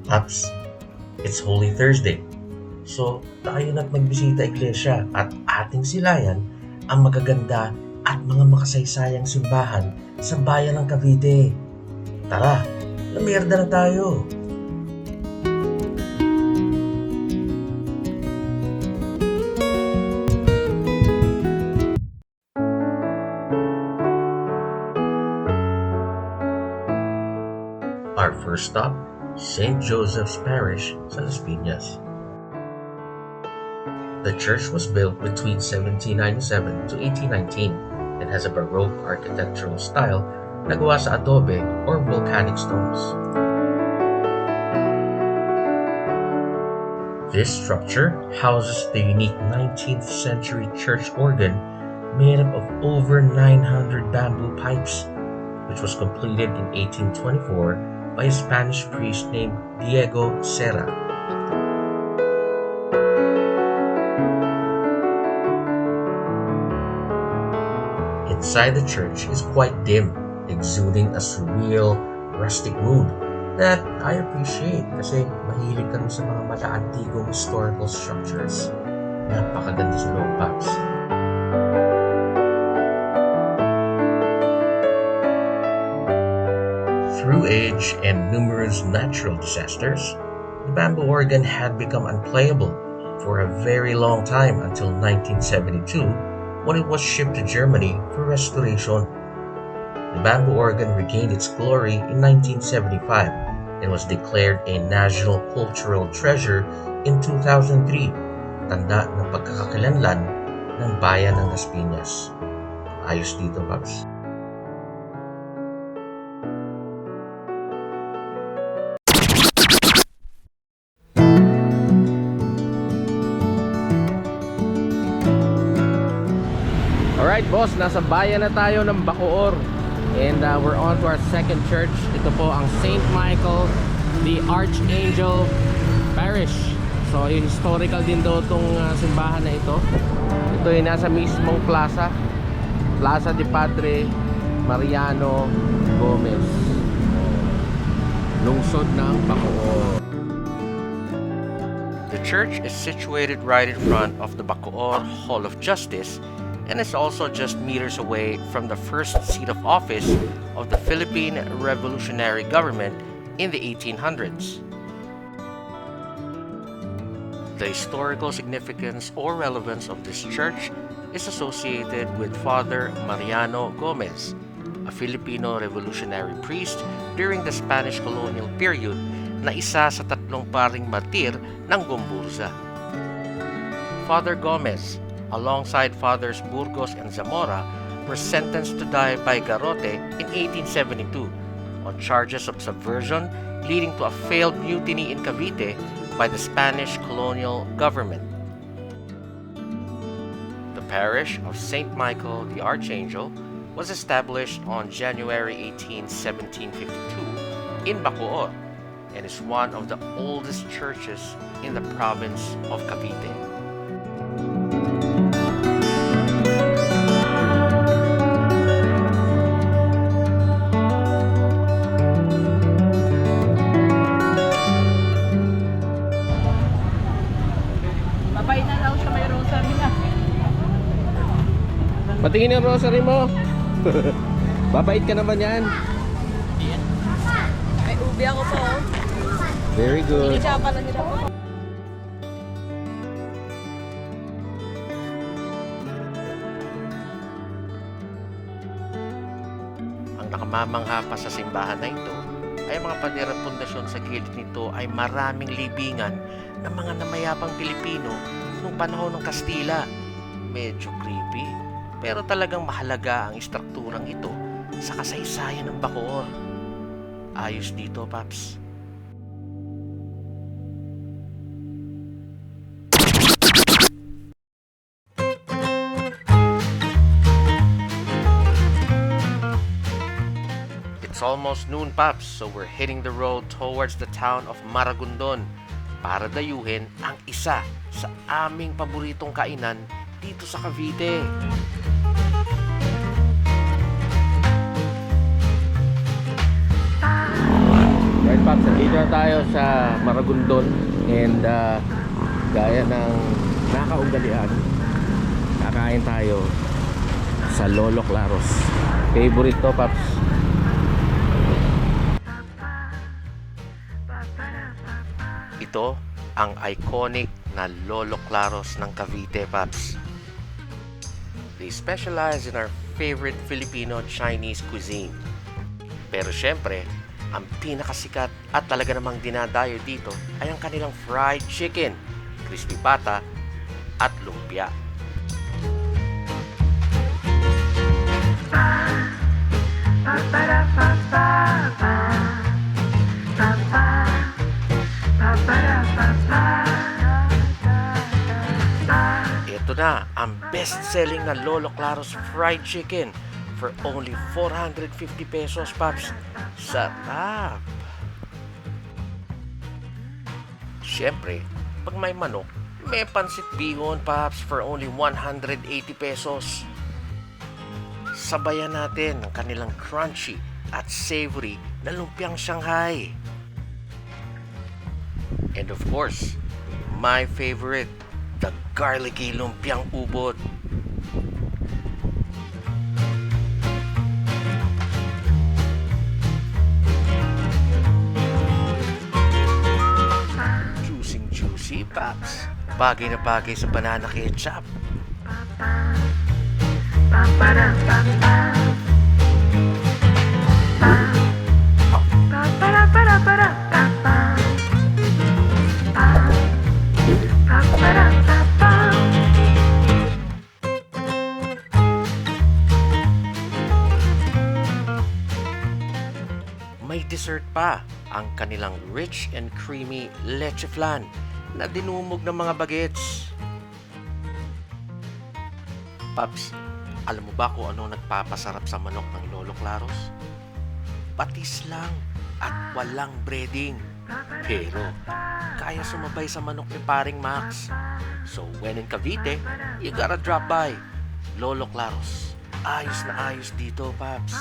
Paps, it's Holy Thursday. So, tayo na't magbisita iglesia at ating silayan ang magaganda at mga makasaysayang simbahan sa bayan ng Cavite. Tara, lamerda na tayo! Our first stop, St. Joseph's Parish sa Las Piñas. The church was built between 1797 to 1819 and has a Baroque architectural style na gawa sa adobe or volcanic stones. This structure houses the unique 19th century church organ made up of over 900 bamboo pipes, which was completed in 1824 by a Spanish priest named Diego Serra. Inside the church is quite dim, exuding a surreal, rustic mood that I appreciate kasi mahilig kami sa mga mala-antigong historical structures. Napakaganda sa loob, Paps. Through age and numerous natural disasters, the bamboo organ had become unplayable for a very long time until 1972 when it was shipped to Germany for restoration. The bamboo organ regained its glory in 1975 and was declared a National Cultural Treasure in 2003, tanda ng pagkakakilanlan ng bayan ng Las Piñas. Ayos dito, Paps. Alright boss, nasa bayan na tayo ng Bacoor and we're on to our second church. Ito po ang St. Michael the Archangel Parish. So historical din daw itong simbahan na ito. Ito ay nasa mismong plaza de Padre Mariano Gomez, lungsod ng Bacoor. The church is situated right in front of the Bacoor Hall of Justice and is also just meters away from the first seat of office of the Philippine Revolutionary Government in the 1800s. The historical significance or relevance of this church is associated with Father Mariano Gomez, a Filipino revolutionary priest during the Spanish colonial period na isa sa tatlong paring martir ng Gomburza. Father Gomez, alongside Fathers Burgos and Zamora, were sentenced to die by garrote in 1872 on charges of subversion leading to a failed mutiny in Cavite by the Spanish colonial government. The parish of St. Michael the Archangel was established on January 18, 1752 in Bacoor and is one of the oldest churches in the province of Cavite. Patingin yung rosary mo. Babait ka naman yan. May ubi ako po. Very good. Inisapa lang nila po. Ang nakamamangha pa sa simbahan na ito ay mga pader at pundasyon sa gilid nito ay maraming libingan ng mga namayapang Pilipino noong panahon ng Kastila. Medyo creepy, pero talagang mahalaga ang istrukturang ito sa kasaysayan ng Bacoor. Ayos dito, Paps. It's almost noon, Paps, so we're hitting the road towards the town of Maragondon para dayuhin ang isa sa aming paboritong kainan dito sa Cavite. Right, Pops, Dito na tayo sa Maragondon and gaya ng nakaugalian, kakain tayo sa Lolo Claros. Favorite to, Paps. Ito ang iconic na Lolo Claros ng Cavite, Paps. They specialize in our favorite Filipino Chinese cuisine. Pero syempre, ang pinakasikat at talaga namang dinadayo dito ay ang kanilang fried chicken, crispy pata at lumpia. Ito na ang best-selling na Lolo Claros fried chicken for only 450 pesos, Paps. Sarap! Siyempre, pag may manok, may pansit bihon, Paps, for only 180 pesos. Sabayan natin ang kanilang crunchy at savory na lumpiang Shanghai. And of course, my favorite, the garlicky lumpiang ubod. Juicy, Paps. Bagay na bagay sa banana ketchup. May dessert pa, ang kanilang rich and creamy leche flan na dinumog ng mga bagets. Paps, alam mo ba kung ano nagpapasarap sa manok ng Lolo Claros? Patis lang at walang breading. Pero kaya sumabay sa manok ni Paring Max. So when in Cavite, you gotta drop by Lolo Claros. Ayos na ayos dito, Paps.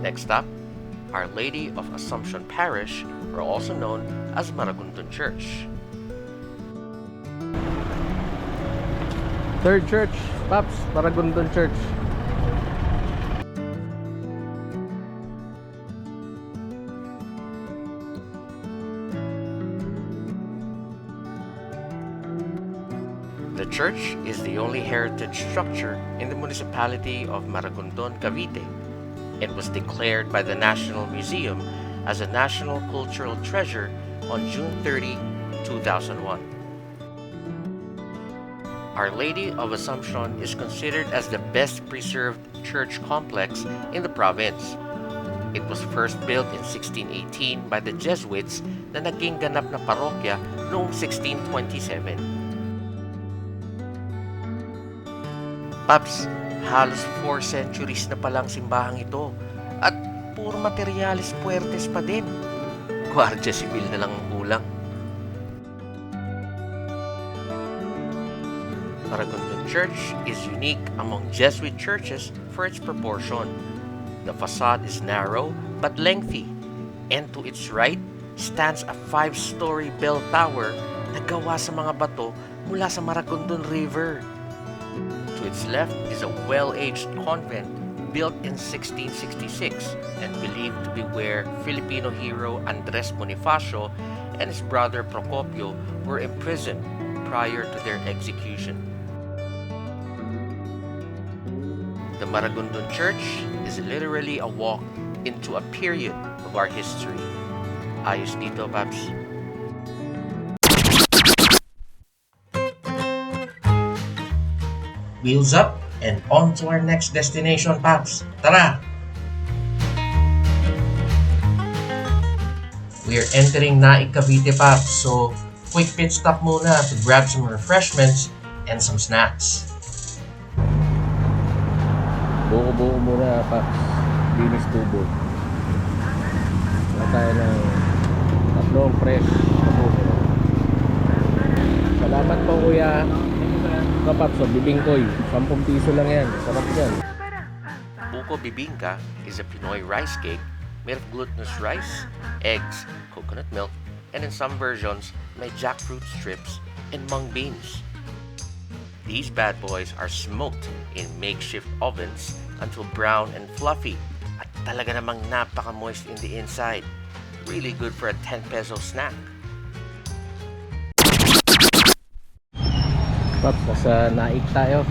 Next up, Our Lady of Assumption Parish, or also known as Maragondon Church. Third church, Paps, Maragondon Church. The church is the only heritage structure in the municipality of Maragondon, Cavite. It was declared by the National Museum as a National Cultural Treasure on June 30, 2001. Our Lady of Assumption is considered as the best preserved church complex in the province. It was first built in 1618 by the Jesuits na naging ganap na parokya noong 1627. Paps, halos 4 centuries na palang simbahang ito at puro materialis puertes pa din. Guardia Civil na lang ang kulang. Maragondon Church is unique among Jesuit churches for its proportion. The facade is narrow but lengthy, and to its right stands a 5-story bell tower na gawa sa mga bato mula sa Maragondon River. To its left is a well-aged convent built in 1666 and believed to be where Filipino hero Andres Bonifacio and his brother Procopio were imprisoned prior to their execution. The Maragondon Church is literally a walk into a period of our history. Ayos dito, Paps. Wheels up and on to our next destination, Paps. Tara! We are entering Naik, Cavite, Paps. So, quick pit stop muna to grab some refreshments and some snacks. Buko-buko muna, Paps. Linis tubo. Wala tayo ng tatlong fresh na buko. Salamat po, kuya. Paps, so bibingkoy. 10 piso lang yan. Sarap yan. Buko bibingka is a Pinoy rice cake made of glutinous rice, eggs, coconut milk, and in some versions, may jackfruit strips and mung beans. These bad boys are smoked in makeshift ovens until brown and fluffy at talaga namang napaka-moist in the inside. Really good for a 10 peso snack. Paps, nasa Naik tayo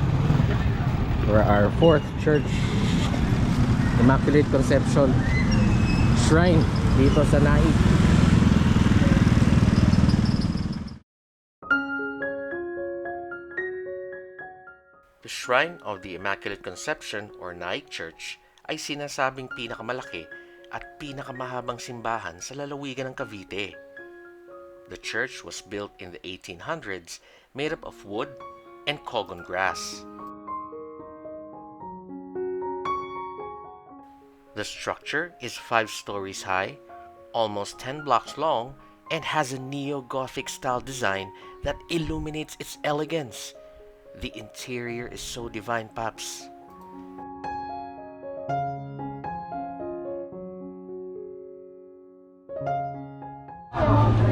for our 4th church, Immaculate Conception Shrine dito sa Naik. The Shrine of the Immaculate Conception or Naik Church ay sinasabing pinakamalaki at pinakamahabang simbahan sa lalawigan ng Cavite. The church was built in the 1800s, made up of wood and cogon grass. The structure is 5 stories high, almost 10 blocks long, and has a neo-Gothic style design that illuminates its elegance. The interior is so divine, Paps.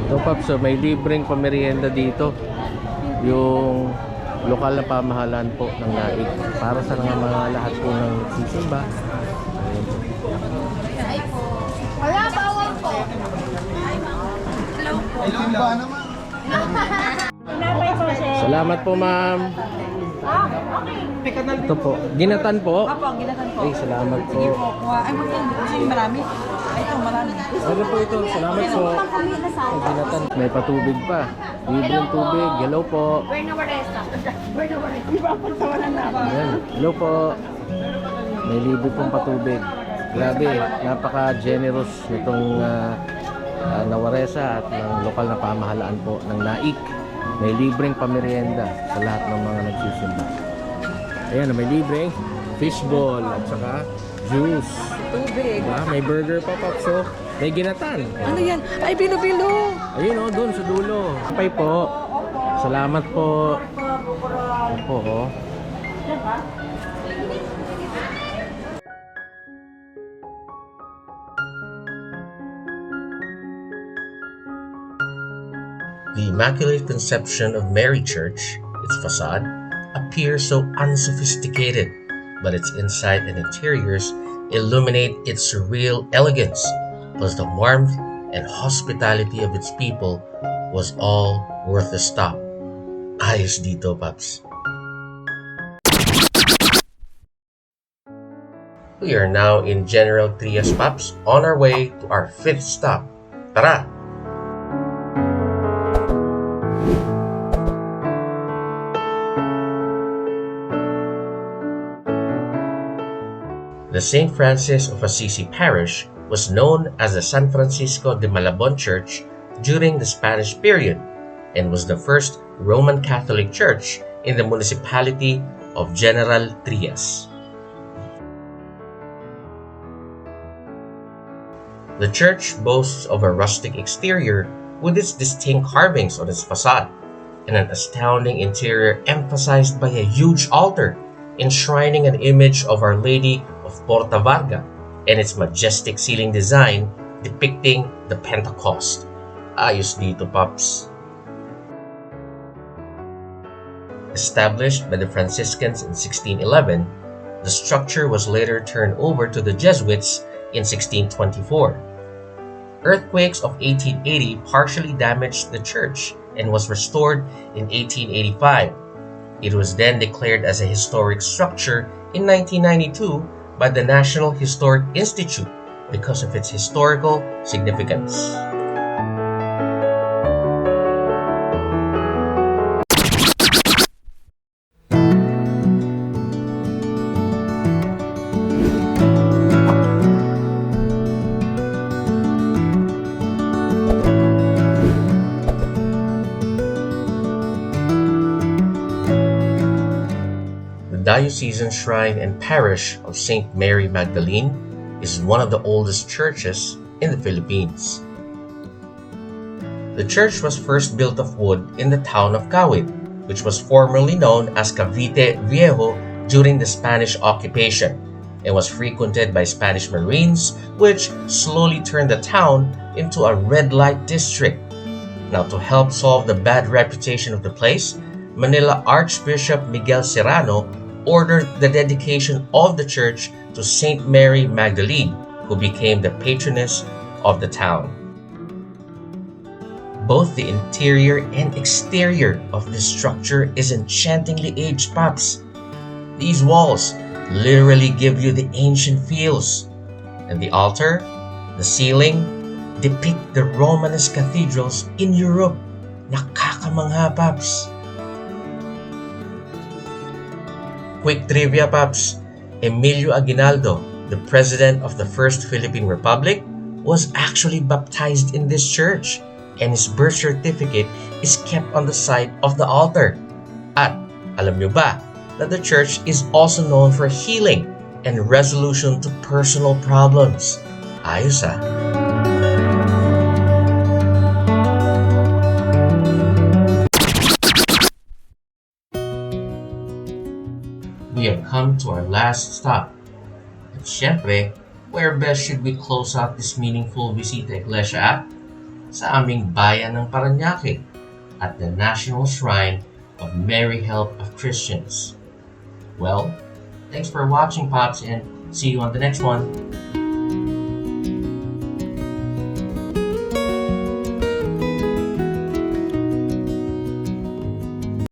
So Paps, so may libreng pamerienda dito. Yung lokal na pamahalaan po ng Naik para sa mga lahat po ng nagsisimba. Wala, bawal po. Hello po. Salamat po, ma'am. Ito po. Ginatan po. Apo, ginatan po. Ay, salamat po. Sige po, kuha. Ay, magkano kasi marami. Ay, ito, marami. Ano po ito? Salamat po. Ay, ginatan. May patubig pa. Libreng tubig. Hello po. Ayan. Hello po. May libre pong patubig. Grabe, napaka-generous nitong Nawaresa at ng lokal na pamahalaan po ng Naik. May libreng pamerienda sa lahat ng mga nagsisimba. Ayan, may libreng fishball at saka juice. Tubig. Diba? May burger pa, Papso. May ginatan. Ano yan? Ay, bilo-bilo. Ayun o, doon sa dulo. Kapay po. Salamat po. Opo, oh. The Immaculate Conception of Mary Church, its facade, appears so unsophisticated, but its inside and interiors illuminate its surreal elegance, plus the warmth and hospitality of its people was all worth the stop. Ayos dito, Paps. We are now in General Trias, Paps, on our way to our 5th stop. Tara! The St. Francis of Assisi Parish was known as the San Francisco de Malabon Church during the Spanish period and was the first Roman Catholic church in the municipality of General Trias. The church boasts of a rustic exterior with its distinct carvings on its facade and an astounding interior emphasized by a huge altar enshrining an image of Our Lady of Porta Varga and its majestic ceiling design depicting the Pentecost. Ayos dito, Pops. Established by the Franciscans in 1611, the structure was later turned over to the Jesuits in 1624. Earthquakes of 1880 partially damaged the church and was restored in 1885. It was then declared as a historic structure in 1992 by the National Historic Institute because of its historical significance. The Diocesan Shrine and Parish of St. Mary Magdalene is one of the oldest churches in the Philippines. The church was first built of wood in the town of Kawit which was formerly known as Cavite Viejo during the Spanish occupation, and was frequented by Spanish Marines, which slowly turned the town into a red light district. Now, to help solve the bad reputation of the place, Manila Archbishop Miguel Serrano ordered the dedication of the church to Saint Mary Magdalene, who became the patroness of the town. Both the interior and exterior of this structure is enchantingly aged, Paps. These walls literally give you the ancient feels, and the altar, the ceiling, depict the Romanesque cathedrals in Europe. Nakakamangha, Paps. Quick trivia, Paps. Emilio Aguinaldo, the president of the First Philippine Republic, was actually baptized in this church, and his birth certificate is kept on the site of the altar. At alam nyo ba that the church is also known for healing and resolution to personal problems? Ayos ah. We have come to our last stop. At syempre, where best should we close out this meaningful Visita Iglesia at? Sa aming bayan ng Parañaque, at the National Shrine of Mary Help of Christians. Well, thanks for watching, Pops, and see you on the next one.